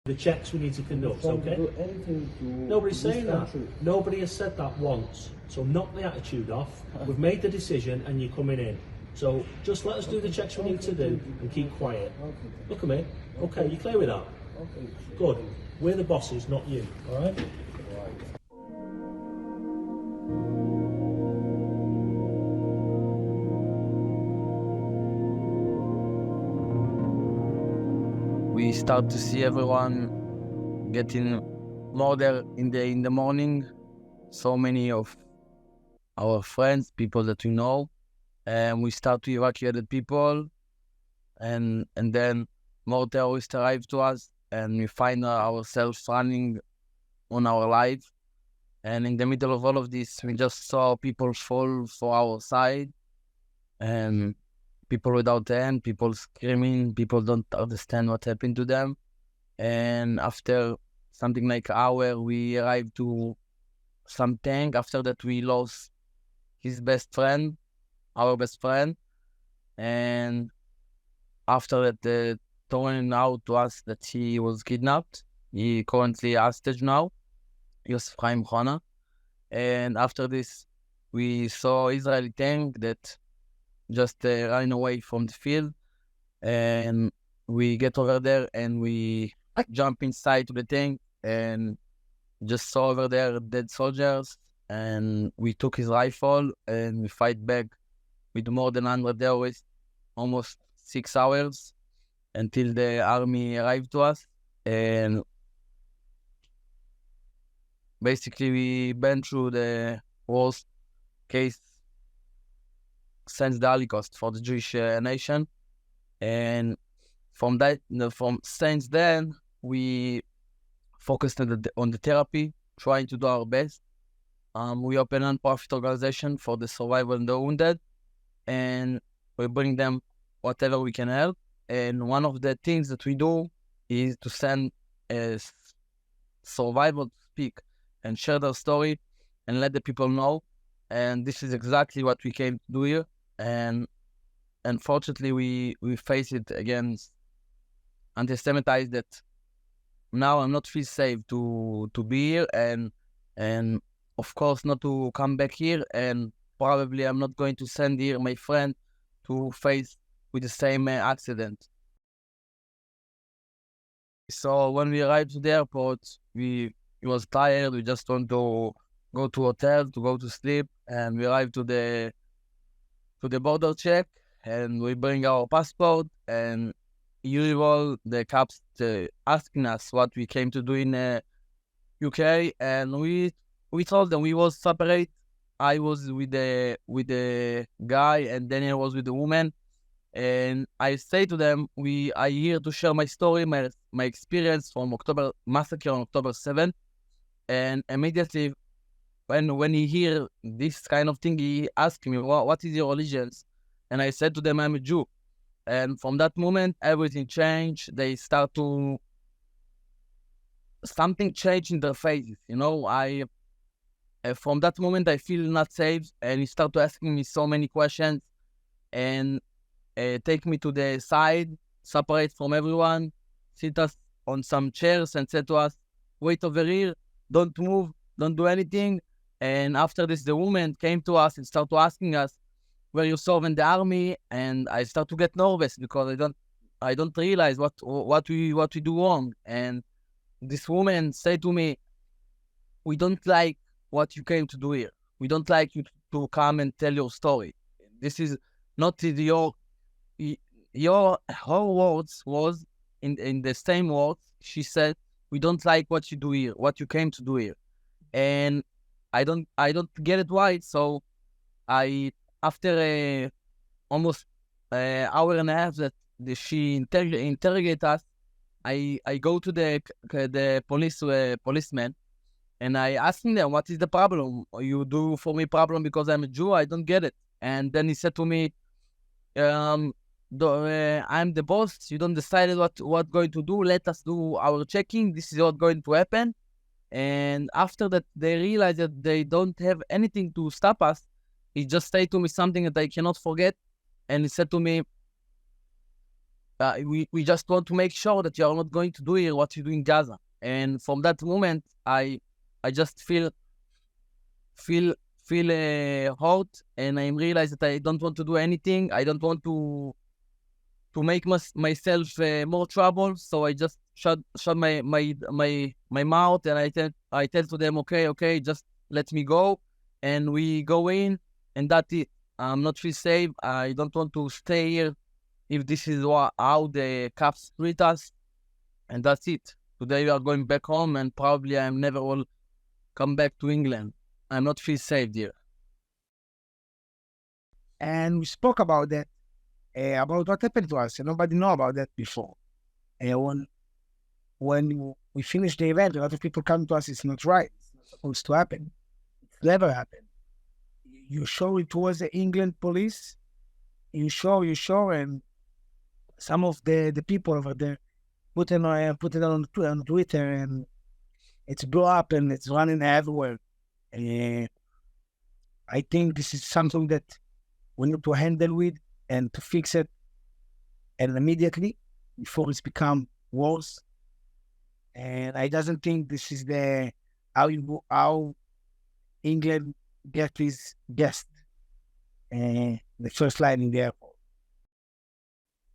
the checks we need to conduct, okay? Do anything to Nobody's this saying country. that. Nobody has said that once. So knock the attitude off. We've made the decision and you're coming in. So just let us do the checks we need to do and keep quiet. Okay. Look at me. Okay, you clear with that? Okay. Good. We're the bosses, not you. All right? We start to see everyone getting murdered in the morning. So many of our friends, people that we know, and we start to evacuate the people, and then more terrorists arrive to us, and we find ourselves running on our life. And in the middle of all of this, we just saw people fall for our side, and people without hand, people screaming, people don't understand what happened to them. And after something like an hour, we arrived to some tank. After that, we lost his best friend, our best friend. And after that, they turned out to us that he was kidnapped. He currently hostage now, Yosef Chaim Chana. And after this, we saw Israeli tank that just ran away from the field, and we get over there and we jump inside to the tank and just saw over there dead soldiers, and we took his rifle and we fight back with more than 100 terrorists, almost 6 hours until the army arrived to us. And basically we went through the worst case since the Holocaust for the Jewish nation, and from since then we focused on the therapy, trying to do our best. We open a non-profit organization for the survivor and the wounded, and we bring them whatever we can help. And one of the things that we do is to send a survivor to speak and share their story and let the people know. And this is exactly what we came to do here. And unfortunately, we face it against anti-Semitic that now I'm not feel safe to be here, and of course not to come back here, and probably I'm not going to send here my friend to face with the same accident. So when we arrived to the airport, we was tired. We just want to go to hotel to go to sleep, and we arrived to the border check, and we bring our passport, and usual the cops asking us what we came to do in UK, and we told them we was separate. I was with the guy, and Daniel was with the woman, and I say to them, I here to share my story, my experience from October massacre on October 7th, and immediately when he hear this kind of thing, he asked me, what is your religion? And I said to them, I'm a Jew. And from that moment, everything changed. They start to... something changed in their faces, you know? From that moment, I feel not safe, and he start to asking me so many questions, and take me to the side, separate from everyone, sit us on some chairs, and said to us, wait over here, don't move, don't do anything. And after this, the woman came to us and started asking us, were you serve in the army? And I start to get nervous because I don't realize what we do wrong. And this woman said to me, we don't like what you came to do here. We don't like you to come and tell your story. This is not her words was in the same words. She said, we don't like what you do here, what you came to do here. And I don't get it right. So after almost an hour and a half that she interrogate us, I go to the policeman, and I asking them, what is the problem? You do for me problem because I'm a Jew? I don't get it. And then he said to me, I'm the boss. You don't decide what going to do. Let us do our checking. This is what going to happen. And after that, they realized that they don't have anything to stop us. He just said to me something that I cannot forget. And he said to me, we just want to make sure that you are not going to do here what you do in Gaza. And from that moment, I just feel hurt, and I realize that I don't want to do anything. I don't want to make myself more trouble. So I just shut my mouth, and I tell to them, okay, just let me go, and we go in, and that's it. I'm not feel safe. I don't want to stay here if this is how the cops treat us, and that's it. Today we are going back home, and probably I never will come back to England. I'm not feel safe here. And we spoke about that, about what happened to us, and nobody know about that before. When we finished the event, a lot of people come to us, it's not right, it's not supposed to happen. It never happened. You show it was the England police, you show, and some of the people over there put it on Twitter, and it's blew up, and it's running everywhere. I think this is something that we need to handle with and to fix it, and immediately before it's become worse. And I doesn't think this is how England get his guest, the first line in the airport.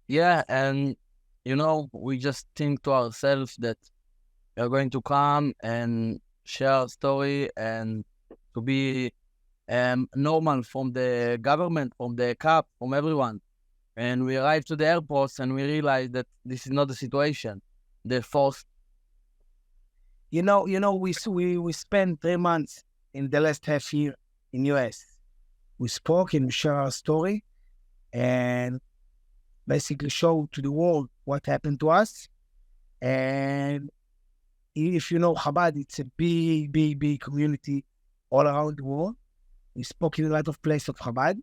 Yeah, and we just think to ourselves that we are going to come and share a story and to be normal from the government, from the CAP, from everyone. And we arrived to the airports and we realized that this is not the situation. They're forced. We spent 3 months in the last half year in US. We spoke and we share our story and basically show to the world what happened to us. And if you know Chabad, it's a big community all around the world. We spoke in a lot of places of Chabad,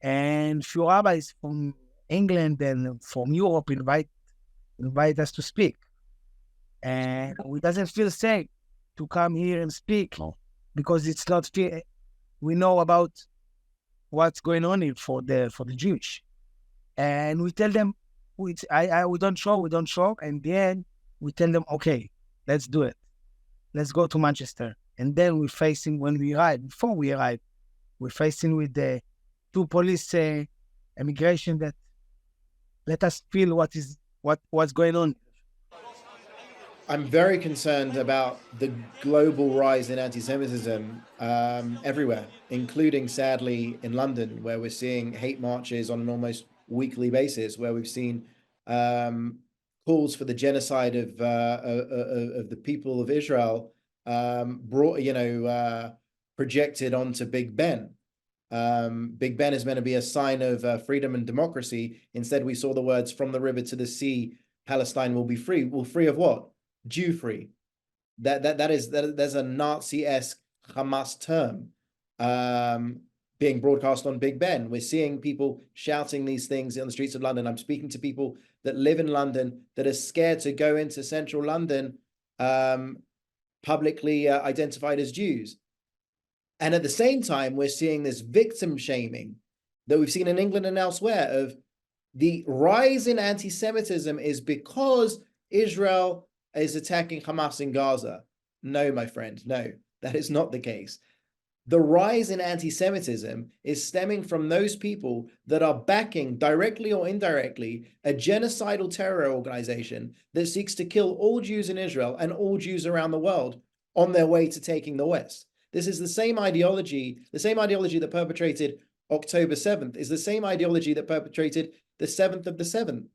and few rabbis from England and from Europe invite us to speak. And we doesn't feel safe to come here and speak because it's not fair. We know about what's going on here for the Jewish, and we tell them we don't show. And then we tell them, okay, let's do it. Let's go to Manchester. And then when we arrive, before we arrive, we're facing with the 2 police immigration that let us feel what's going on. I'm very concerned about the global rise in anti-Semitism everywhere, including, sadly, in London, where we're seeing hate marches on an almost weekly basis, where we've seen calls for the genocide of the people of Israel projected onto Big Ben. Big Ben is meant to be a sign of freedom and democracy. Instead, we saw the words, "From the river to the sea, Palestine will be free." Well, free of what? Jew free. There's a Nazi-esque Hamas term being broadcast on Big Ben. We're seeing people shouting these things in the streets of London. I'm speaking to people that live in London that are scared to go into central London publicly identified as Jews. And at the same time, we're seeing this victim shaming that we've seen in England and elsewhere of the rise in anti-Semitism is because Israel is attacking Hamas in Gaza. No, my friend, no, that is not the case. The rise in anti-Semitism is stemming from those people that are backing, directly or indirectly, a genocidal terror organization that seeks to kill all Jews in Israel and all Jews around the world on their way to taking the West. This is the same ideology that perpetrated October 7th, is the same ideology that perpetrated the 7th of the 7th.